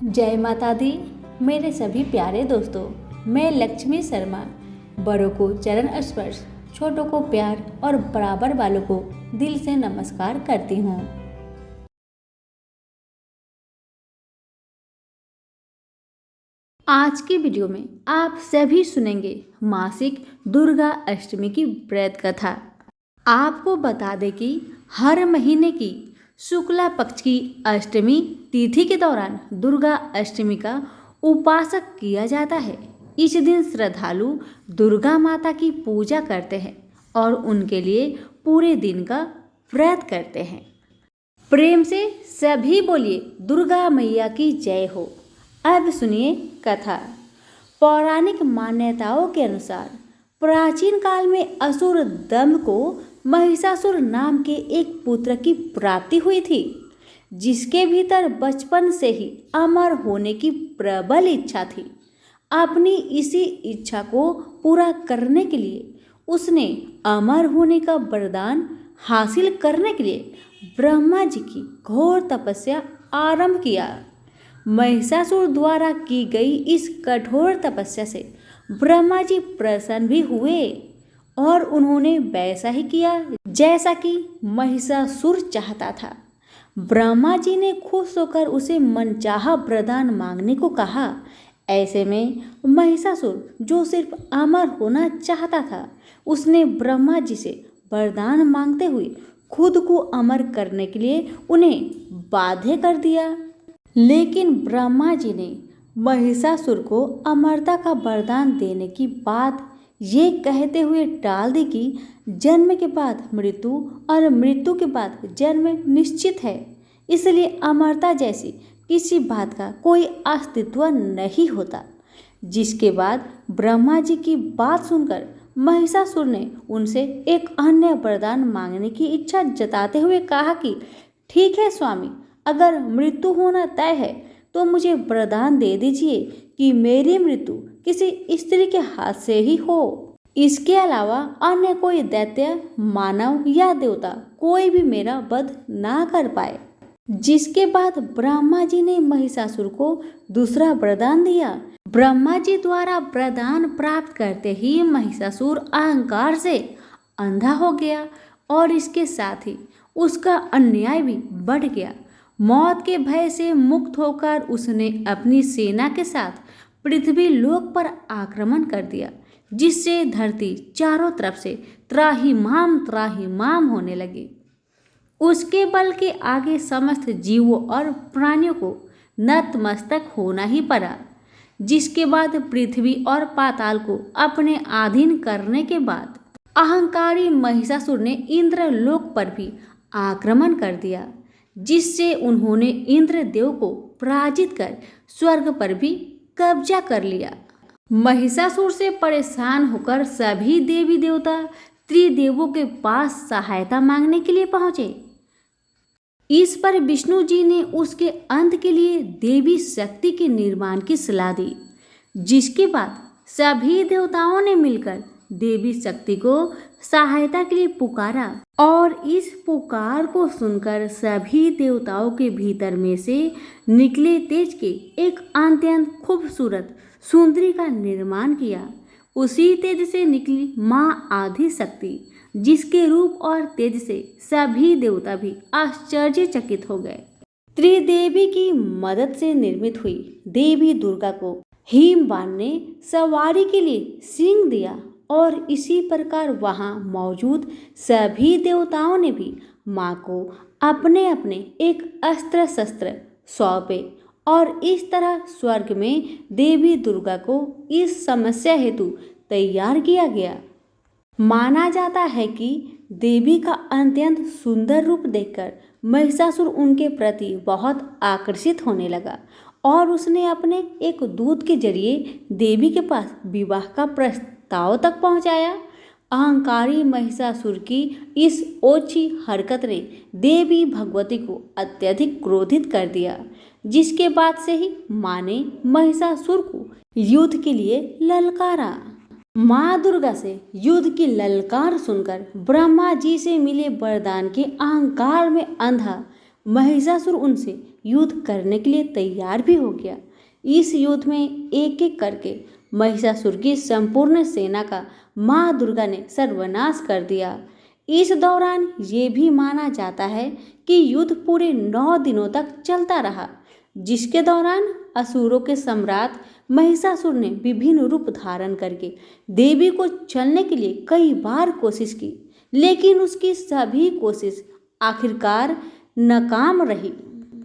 जय माता दी। मेरे सभी प्यारे दोस्तों, मैं लक्ष्मी शर्मा बड़ों को चरण स्पर्श, छोटों को प्यार और बराबर वालों को दिल से नमस्कार करती हूँ। आज की वीडियो में आप सभी सुनेंगे मासिक दुर्गा अष्टमी की व्रत कथा। आपको बता दें कि हर महीने की शुक्ला पक्ष की अष्टमी तिथि के दौरान दुर्गा अष्टमी का उपासक किया जाता है। इस दिन श्रद्धालु दुर्गा माता की पूजा करते हैं और उनके लिए पूरे दिन का व्रत करते हैं। प्रेम से सभी बोलिए दुर्गा मैया की जय हो। अब सुनिए कथा। पौराणिक मान्यताओं के अनुसार प्राचीन काल में असुर दंभ को महिषासुर नाम के एक पुत्र की प्राप्ति हुई थी, जिसके भीतर बचपन से ही अमर होने की प्रबल इच्छा थी। अपनी इसी इच्छा को पूरा करने के लिए उसने अमर होने का वरदान हासिल करने के लिए ब्रह्मा जी की घोर तपस्या आरंभ किया। महिषासुर द्वारा की गई इस कठोर तपस्या से ब्रह्मा जी प्रसन्न भी हुए और उन्होंने वैसा ही किया जैसा कि महिषासुर चाहता था। ब्रह्मा जी ने खुश होकर उसे मनचाहा वरदान मांगने को कहा। ऐसे में महिषासुर, जो सिर्फ अमर होना चाहता था, उसने ब्रह्मा जी से वरदान मांगते हुए खुद को अमर करने के लिए उन्हें बाध्य कर दिया। लेकिन ब्रह्मा जी ने महिषासुर को अमरता का वरदान देने की बात ये कहते हुए टाल दी कि जन्म के बाद मृत्यु और मृत्यु के बाद जन्म निश्चित है, इसलिए अमरता जैसी किसी बात का कोई अस्तित्व नहीं होता। जिसके बाद ब्रह्मा जी की बात सुनकर महिषासुर ने उनसे एक अन्य वरदान मांगने की इच्छा जताते हुए कहा कि ठीक है स्वामी, अगर मृत्यु होना तय है तो मुझे वरदान दे दीजिए कि मेरी मृत्यु किसी स्त्री के हाथ से ही हो। इसके अलावा अन्य कोई दैत्य, मानव या देवता कोई भी मेरा वध ना कर पाए। जिसके बाद ब्रह्मा जी ने महिषासुर को दूसरा वरदान दिया। ब्रह्मा जी द्वारा वरदान प्राप्त करते ही महिषासुर अहंकार से अंधा हो गया और इसके साथ ही उसका अन्याय भी बढ़ गया। मौत के भय से मुक्त होकर उसने अपनी सेना के साथ पृथ्वी लोक पर आक्रमण कर दिया, जिससे धरती चारों तरफ से त्राहिमाम होने लगी। उसके बल के आगे समस्त जीवों और प्राणियों को नतमस्तक होना ही पड़ा। जिसके बाद पृथ्वी और पाताल को अपने अधीन करने के बाद अहंकारी महिषासुर ने इंद्रलोक पर भी आक्रमण कर दिया, जिससे उन्होंने इंद्रदेव को पराजित कर स्वर्ग पर भी कब्जा कर लिया। महिषासुर से परेशान होकर सभी देवी देवता त्रिदेवों के पास सहायता मांगने के लिए पहुंचे। इस पर विष्णु जी ने उसके अंत के लिए देवी शक्ति के निर्माण की सलाह दी। जिसके बाद सभी देवताओं ने मिलकर देवी शक्ति को सहायता के लिए पुकारा और इस पुकार को सुनकर सभी देवताओं के भीतर में से निकले तेज के एक अत्यंत खूबसूरत सुंदरी का निर्माण किया। उसी तेज से निकली माँ आदि शक्ति, जिसके रूप और तेज से सभी देवता भी आश्चर्यचकित हो गए। त्रिदेवी की मदद से निर्मित हुई देवी दुर्गा को हिमवान ने सवारी के लिए सिंह दिया और इसी प्रकार वहां मौजूद सभी देवताओं ने भी माँ को अपने अपने एक अस्त्र शस्त्र सौंपे और इस तरह स्वर्ग में देवी दुर्गा को इस समस्या हेतु तैयार किया गया। माना जाता है कि देवी का अत्यंत सुंदर रूप देखकर महिषासुर उनके प्रति बहुत आकर्षित होने लगा और उसने अपने एक दूत के जरिए देवी के पास विवाह का प्रस्ताव तक पहुंचाया। अहंकारी महिषासुर की इस ओछी हरकत ने देवी भगवती को अत्यधिक क्रोधित कर दिया, जिसके बाद से ही माँ ने महिषासुर को युद्ध के लिए ललकारा। माँ दुर्गा से युद्ध की ललकार सुनकर ब्रह्मा जी से मिले वरदान के अहंकार में अंधा महिषासुर उनसे युद्ध करने के लिए तैयार भी हो गया। इस युद्ध में एक एक करके महिषासुर की संपूर्ण सेना का माँ दुर्गा ने सर्वनाश कर दिया। इस दौरान ये भी माना जाता है कि युद्ध पूरे 9 दिनों तक चलता रहा, जिसके दौरान असुरों के सम्राट महिषासुर ने विभिन्न रूप धारण करके देवी को छलने के लिए कई बार कोशिश की, लेकिन उसकी सभी कोशिश आखिरकार नाकाम रही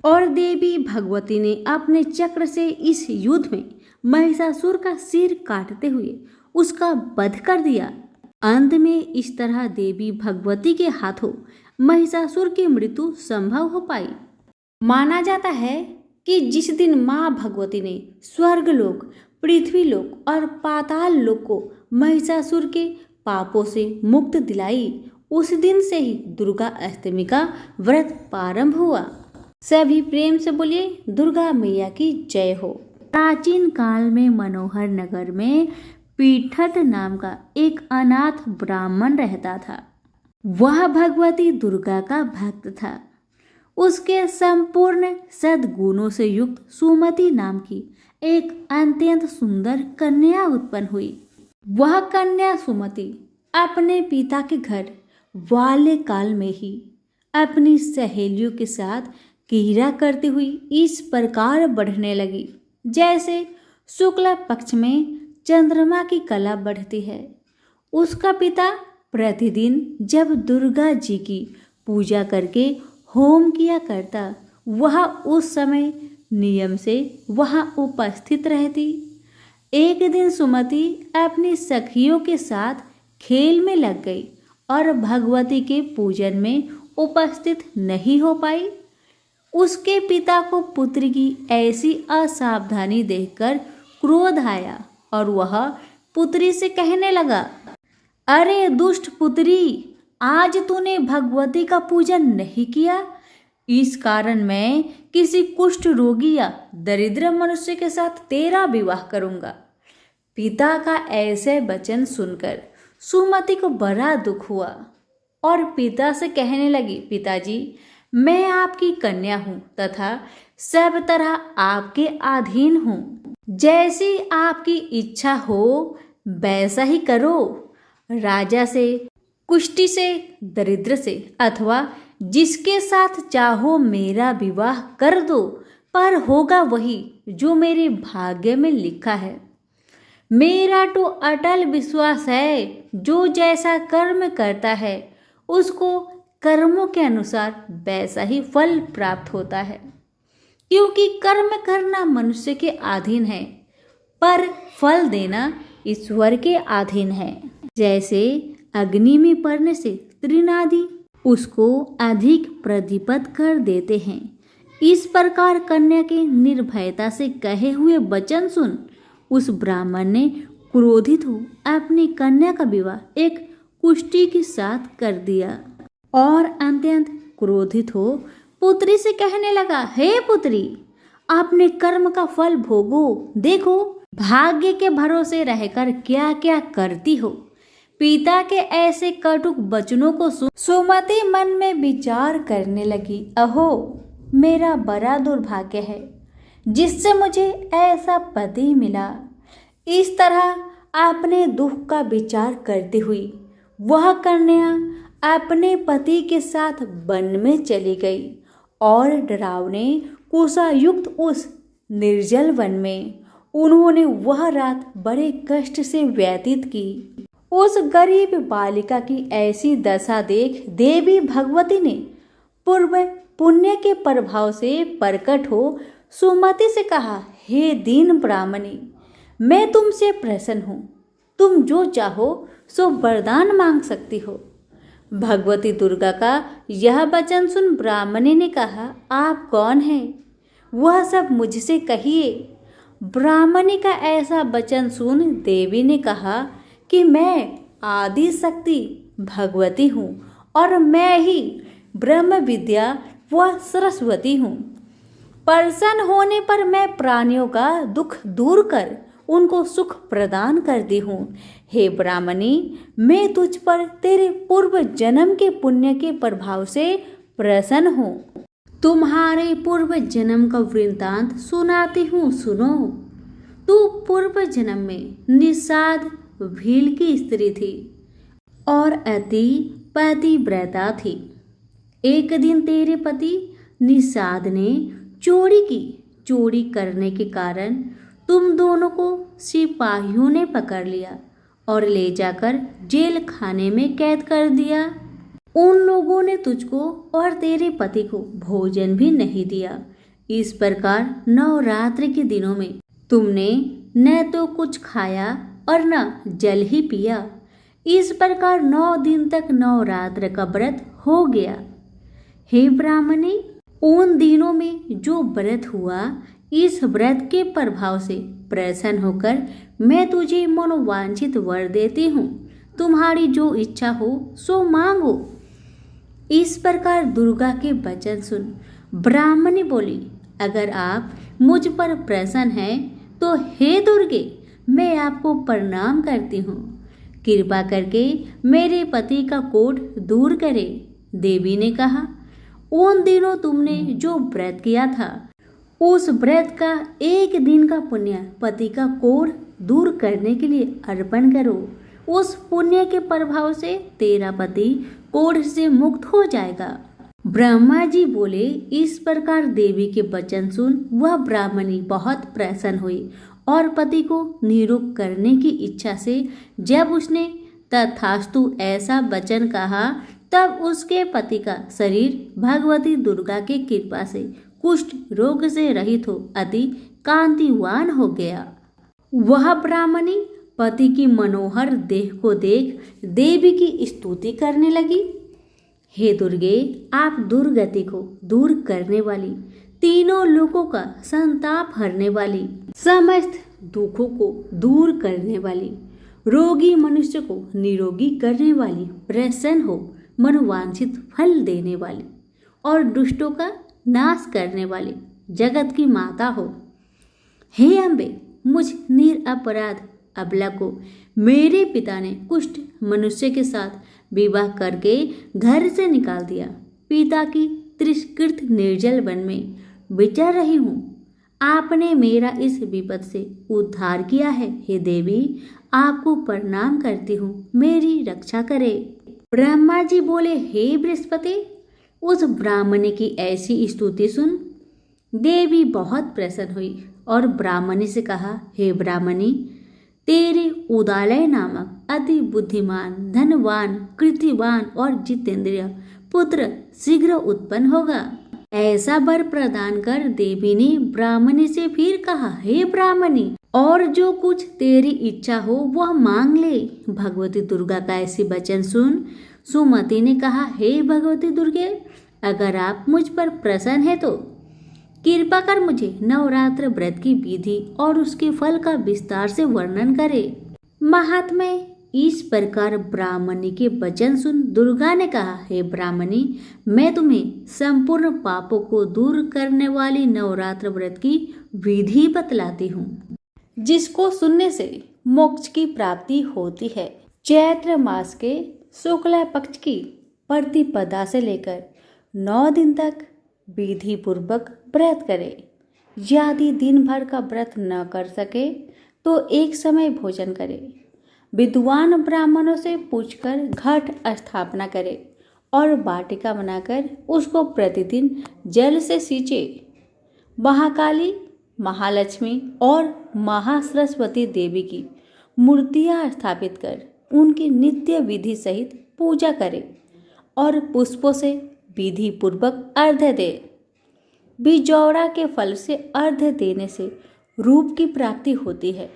और देवी भगवती ने अपने चक्र से इस युद्ध में महिषासुर का सिर काटते हुए उसका वध कर दिया। अंत में इस तरह देवी भगवती के हाथों महिषासुर की मृत्यु संभव हो पाई। माना जाता है कि जिस दिन माँ भगवती ने स्वर्गलोक, पृथ्वीलोक और पाताल लोक को महिषासुर के पापों से मुक्त दिलाई, उस दिन से ही दुर्गा अष्टमी का व्रत प्रारंभ हुआ। सभी प्रेम से बोलिए दुर्गा मैया की जय हो। प्राचीन काल में मनोहर नगर में पीठत नाम का एक अनाथ ब्राह्मण रहता था। वह भगवती दुर्गा का भक्त था। उसके संपूर्ण सद्गुणों से युक्त सुमति नाम की एक अत्यंत सुंदर कन्या उत्पन्न हुई। वह कन्या सुमति अपने पिता के घर वाले काल में ही अपनी सहेलियों के साथ क्रीड़ा करती हुई इस प्रकार बढ़ने लगी जैसे शुक्ल पक्ष में चंद्रमा की कला बढ़ती है। उसका पिता प्रतिदिन जब दुर्गा जी की पूजा करके होम किया करता, वह उस समय नियम से वहां उपस्थित रहती। एक दिन सुमति अपनी सखियों के साथ खेल में लग गई और भगवती के पूजन में उपस्थित नहीं हो पाई। उसके पिता को पुत्री की ऐसी असावधानी देखकर क्रोध आया और वह पुत्री से कहने लगा, अरे दुष्ट पुत्री, आज तूने भगवती का पूजन नहीं किया, इस कारण मैं किसी कुष्ठ रोगी या दरिद्र मनुष्य के साथ तेरा विवाह करूंगा। पिता का ऐसे वचन सुनकर सुमति को बड़ा दुख हुआ और पिता से कहने लगी, पिताजी, मैं आपकी कन्या हूँ तथा सब तरह आपके अधीन हूँ। जैसी आपकी इच्छा हो वैसा ही करो। राजा से, कुष्ठी से, दरिद्र से अथवा जिसके साथ चाहो मेरा विवाह कर दो, पर होगा वही जो मेरे भाग्य में लिखा है। मेरा तो अटल विश्वास है, जो जैसा कर्म करता है उसको कर्मों के अनुसार वैसा ही फल प्राप्त होता है। क्योंकि कर्म करना मनुष्य के अधीन है, पर फल देना ईश्वर के अधीन है। जैसे अग्नि में पड़ने से तृणादि उसको अधिक प्रदीप्त कर देते हैं, इस प्रकार कन्या के निर्भयता से कहे हुए वचन सुन उस ब्राह्मण ने क्रोधित हो अपनी कन्या का विवाह एक कुष्ठी के साथ कर दिया और अत्यंत क्रोधित हो पुत्री से कहने लगा, हे पुत्री, अपने कर्म का फल भोगो। देखो भाग्य के भरोसे रहकर क्या क्या करती हो। पिता के ऐसे कटुक वचनों को सुमति मन में विचार करने लगी, अहो मेरा बड़ा दुर्भाग्य है जिससे मुझे ऐसा पति मिला। इस तरह अपने दुख का विचार करती हुई वह कन्या अपने पति के साथ वन में चली गई और डरावने कुशायुक्त उस निर्जल वन में उन्होंने वह रात बड़े कष्ट से व्यतीत की। उस गरीब बालिका की ऐसी दशा देख देवी भगवती ने पूर्व पुण्य के प्रभाव से प्रकट हो सुमति से कहा, हे दीन ब्राह्मणी, मैं तुमसे प्रसन्न हूँ, तुम जो चाहो सो वरदान मांग सकती हो। भगवती दुर्गा का यह वचन सुन ब्राह्मणी ने कहा, आप कौन हैं? वह सब मुझसे कहिए। ब्राह्मणी का ऐसा वचन सुन देवी ने कहा कि मैं आदि शक्ति भगवती हूँ और मैं ही ब्रह्म विद्या व सरस्वती हूँ। प्रसन्न होने पर मैं प्राणियों का दुख दूर कर उनको सुख प्रदान करती हूँ। हे ब्राह्मणी, मैं तुझ पर तेरे पूर्व जन्म के पुण्य के प्रभाव से प्रसन्न हूँ। तुम्हारे पूर्व जन्म का वृत्तांत सुनाती हूँ, सुनो। तू पूर्व जन्म में निषाद भील की स्त्री थी और अति पतिव्रता थी। एक दिन तेरे पति निषाद ने चोरी की। चोरी करने के कारण तुम दोनों को सिपाहियों ने पकड़ लिया और ले जाकर जेल खाने में कैद कर दिया। उन लोगों ने तुझको और तेरे पति को भोजन भी नहीं दिया। इस प्रकार नवरात्रि के दिनों में तुमने न तो कुछ खाया और न जल ही पिया। इस प्रकार 9 दिन तक नवरात्र का व्रत हो गया। हे ब्राह्मणी, उन दिनों में जो व्रत हुआ, इस व्रत के प्रभाव से प्रसन्न होकर मैं तुझे मनोवांछित वर देती हूँ। तुम्हारी जो इच्छा हो सो मांगो। इस प्रकार दुर्गा के वचन सुन ब्राह्मणी बोली, अगर आप मुझ पर प्रसन्न हैं तो हे दुर्गे, मैं आपको प्रणाम करती हूँ। कृपा करके मेरे पति का कोढ़ दूर करे। देवी ने कहा, उन दिनों तुमने जो व्रत किया था, उस व्रत का एक दिन का पुण्य पति का कोढ़ दूर करने के लिए अर्पण करो। उस पुण्य के प्रभाव से तेरा पति कोढ़ से मुक्त हो जाएगा। ब्रह्मा जी बोले, इस प्रकार देवी के वचन सुन वह ब्राह्मणी बहुत प्रसन्न हुई और पति को निरुक्त करने की इच्छा से जब उसने तथास्तु ऐसा वचन कहा, तब उसके पति का शरीर भगवती दुर्गा की कृपा से कुष्ठ रोग से रहित हो अति कांतिवान हो गया। वह ब्राह्मणी पति की मनोहर देह को देख देवी की स्तुति करने लगी। हे दुर्गे, आप दुर्गति को दूर करने वाली, तीनों लोगों का संताप हरने वाली, समस्त दुखों को दूर करने वाली, रोगी मनुष्य को निरोगी करने वाली, प्रसन्न हो मनोवांछित फल देने वाली और दुष्टों का नाश करने वाली जगत की माता हो। हे अम्बे, मुझ निरपराध अबला को मेरे पिता ने कुष्ठ मनुष्य के साथ विवाह करके घर से निकाल दिया। पिता की तिरस्कृत निर्जल वन में विचर रही हूँ। आपने मेरा इस विपद से उद्धार किया है। हे देवी, आपको प्रणाम करती हूँ, मेरी रक्षा करे। ब्रह्मा जी बोले, हे बृहस्पति, उस ब्राह्मणी की ऐसी स्तुति सुन। देवी बहुत प्रसन्न हुई और ब्राह्मणी से कहा, हे ब्राह्मणी, तेरे उदालय नामक अति बुद्धिमान, धनवान, कीर्तिवान और जितेंद्रिय पुत्र शीघ्र उत्पन्न होगा। ऐसा वर प्रदान कर देवी ने ब्राह्मणी से फिर कहा, हे ब्राह्मणी, और जो कुछ तेरी इच्छा हो वह मांग ले। भगवती दुर्गा का ऐसी वचन सुन सुमति ने कहा, हे भगवती दुर्गे, अगर आप मुझ पर प्रसन्न है तो कृपा कर मुझे नवरात्र व्रत की विधि और उसके फल का विस्तार से वर्णन करे। महात्मा, इस प्रकार ब्राह्मणी के वचन सुन दुर्गा ने कहा, हे ब्राह्मणी, मैं तुम्हें संपूर्ण पापों को दूर करने वाली नवरात्र व्रत की विधि बतलाती हूँ, जिसको सुनने से मोक्ष की प्राप्ति होती है। चैत्र मास के शुक्ल पक्ष की प्रतिपदा से लेकर 9 दिन तक विधि पूर्वक व्रत करे। यदि दिन भर का व्रत न कर सके तो एक समय भोजन करे। विद्वान ब्राह्मणों से पूछकर घट स्थापना करे और वाटिका बनाकर उसको प्रतिदिन जल से सींचे। महाकाली, महालक्ष्मी और महासरस्वती देवी की मूर्तियां स्थापित कर उनकी नित्य विधि सहित पूजा करे और पुष्पों से विधि पूर्वक अर्घ्य दे। बिजौरा के फल से अर्घ्य देने से रूप की प्राप्ति होती है।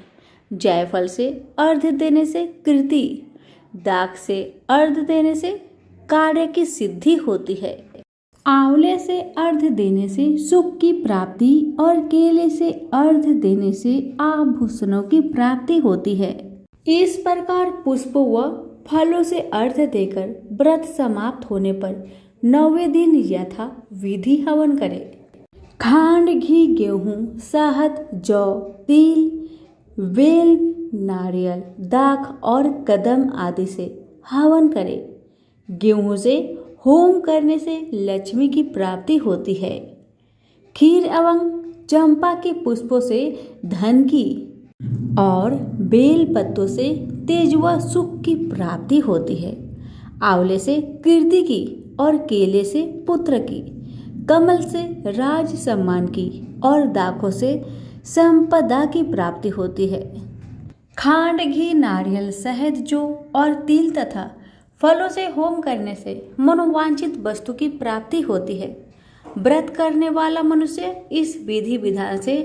जायफल से अर्घ्य देने से कीर्ति, दाख से अर्घ्य देने से कार्य की सिद्धि होती है। आंवले से अर्घ्य देने से सुख की प्राप्ति और केले से अर्घ्य देने से आभूषणों की प्राप्ति होती है। इस प्रकार पुष्पों व फलों से अर्घ्य देकर व्रत समाप्त होने पर 9वें दिन यथा विधि हवन करे। खांड, घी, गेहूं, शहद, जौ, तिल, बेल, नारियल, दाख और कदम आदि से हवन करे। गेहूं से होम करने से लक्ष्मी की प्राप्ति होती है। खीर एवं चंपा के पुष्पों से धन की और बेल पत्तों से तेज व सुख की प्राप्ति होती है। आंवले से कीर्ति की और केले से पुत्र की, कमल से राज सम्मान की और दाखों से संपदा की प्राप्ति होती है। खांड, घी, नारियल, शहद, जौ और तिल तथा फलों से होम करने से मनोवांछित वस्तु की प्राप्ति होती है। व्रत करने वाला मनुष्य इस विधि विधान से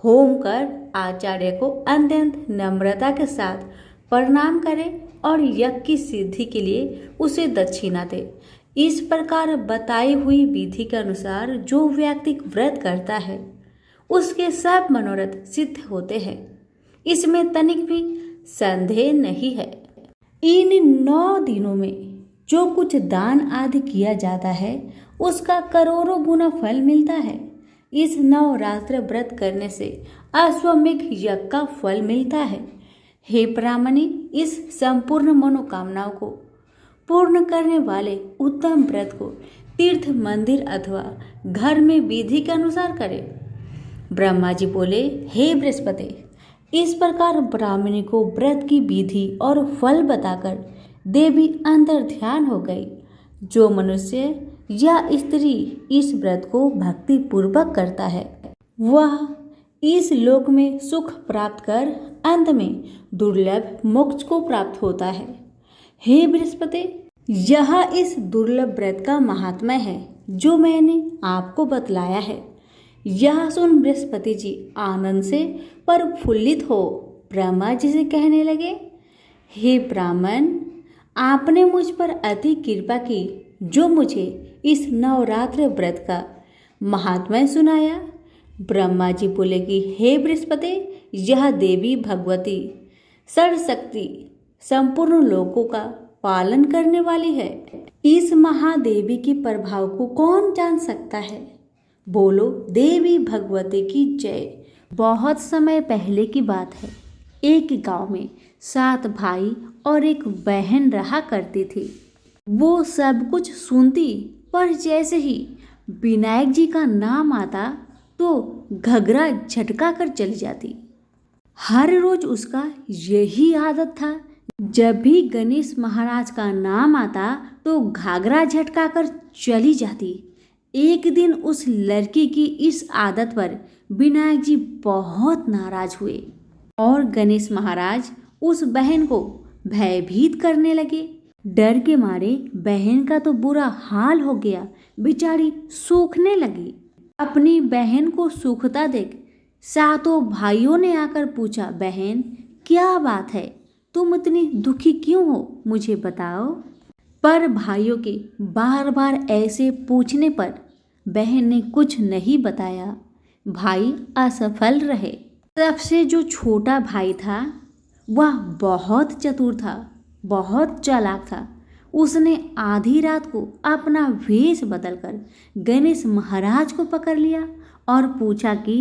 होम कर आचार्य को अत्यंत नम्रता के साथ प्रणाम करे और यज्ञ की सिद्धि के लिए उसे दक्षिणा दे। इस प्रकार बताई हुई विधि के अनुसार जो व्यक्ति व्रत करता है उसके सब मनोरथ सिद्ध होते हैं, इसमें तनिक भी संदेह नहीं है। इन 9 दिनों में जो कुछ दान आदि किया जाता है उसका करोड़ों गुना फल मिलता है। इस नवरात्र व्रत करने से अश्वमेघ यज्ञ का फल मिलता है। हे ब्राह्मणी, इस संपूर्ण मनोकामनाओं को पूर्ण करने वाले उत्तम व्रत को तीर्थ, मंदिर अथवा घर में विधि के अनुसार करें। ब्रह्मा जी बोले, हे बृहस्पति, इस प्रकार ब्राह्मणी को व्रत की विधि और फल बताकर देवी अंतर ध्यान हो गई। जो मनुष्य या स्त्री इस व्रत को भक्ति पूर्वक करता है वह इस लोक में सुख प्राप्त कर अंत में दुर्लभ मोक्ष को प्राप्त होता है। हे बृहस्पति, यह इस दुर्लभ व्रत का महात्म्य है जो मैंने आपको बतलाया है। यह सुन बृहस्पति जी आनंद से प्रफुल्लित हो ब्रह्मा जी से कहने लगे, हे ब्राह्मण, आपने मुझ पर अति कृपा की जो मुझे इस नवरात्र व्रत का महात्म्य सुनाया। ब्रह्मा जी बोले कि हे बृहस्पति, यह देवी भगवती सर्वशक्ति संपूर्ण लोकों का पालन करने वाली है। इस महादेवी के प्रभाव को कौन जान सकता है? बोलो देवी भगवती की जय। बहुत समय पहले की बात है। एक गांव में 7 भाई और एक बहन रहा करती थी। वो सब कुछ सुनती, पर जैसे ही विनायक जी का नाम आता तो घगरा झटका कर चली जाती। हर रोज उसका यही आदत था, जब भी गणेश महाराज का नाम आता तो घाघरा झटका कर चली जाती। एक दिन उस लड़की की इस आदत पर विनायक जी बहुत नाराज हुए और गणेश महाराज उस बहन को भयभीत करने लगे। डर के मारे बहन का तो बुरा हाल हो गया, बेचारी सूखने लगी। अपनी बहन को सूखता देख 7 भाइयों ने आकर पूछा, बहन क्या बात है, तुम इतनी दुखी क्यों हो, मुझे बताओ। पर भाइयों के बार बार ऐसे पूछने पर बहन ने कुछ नहीं बताया। भाई असफल रहे। सबसे जो छोटा भाई था वह बहुत चतुर था, बहुत चालाक था। उसने आधी रात को अपना वेश बदलकर गणेश महाराज को पकड़ लिया और पूछा कि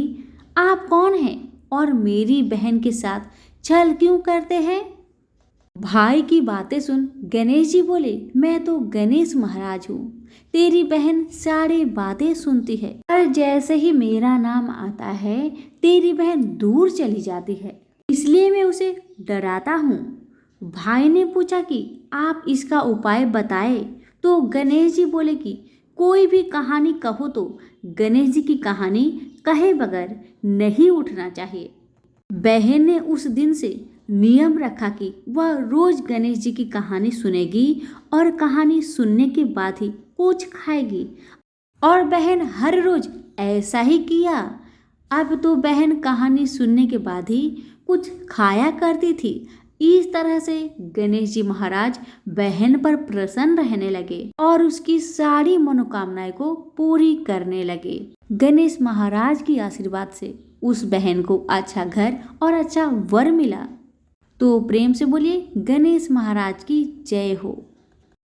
आप कौन हैं और मेरी बहन के साथ छल क्यों करते हैं। भाई की बातें सुन गणेश जी बोले, मैं तो गणेश महाराज हूँ, तेरी बहन सारी बातें सुनती है, पर जैसे ही मेरा नाम आता है तेरी बहन दूर चली जाती है, इसलिए मैं उसे डराता हूँ। भाई ने पूछा कि आप इसका उपाय बताए तो गणेश जी बोले कि कोई भी कहानी कहो तो गणेश जी की कहानी कहे बगैर नहीं उठना चाहिए। बहन ने उस दिन से नियम रखा कि वह रोज गणेश जी की कहानी सुनेगी और कहानी सुनने के बाद ही कुछ खाएगी, और बहन हर रोज ऐसा ही किया। अब तो बहन कहानी सुनने के बाद ही कुछ खाया करती थी। इस तरह से गणेश जी महाराज बहन पर प्रसन्न रहने लगे और उसकी सारी मनोकामनाएं को पूरी करने लगे। गणेश महाराज की आशीर्वाद से उस बहन को अच्छा घर और अच्छा वर मिला। तो प्रेम से बोलिए गणेश महाराज की जय हो।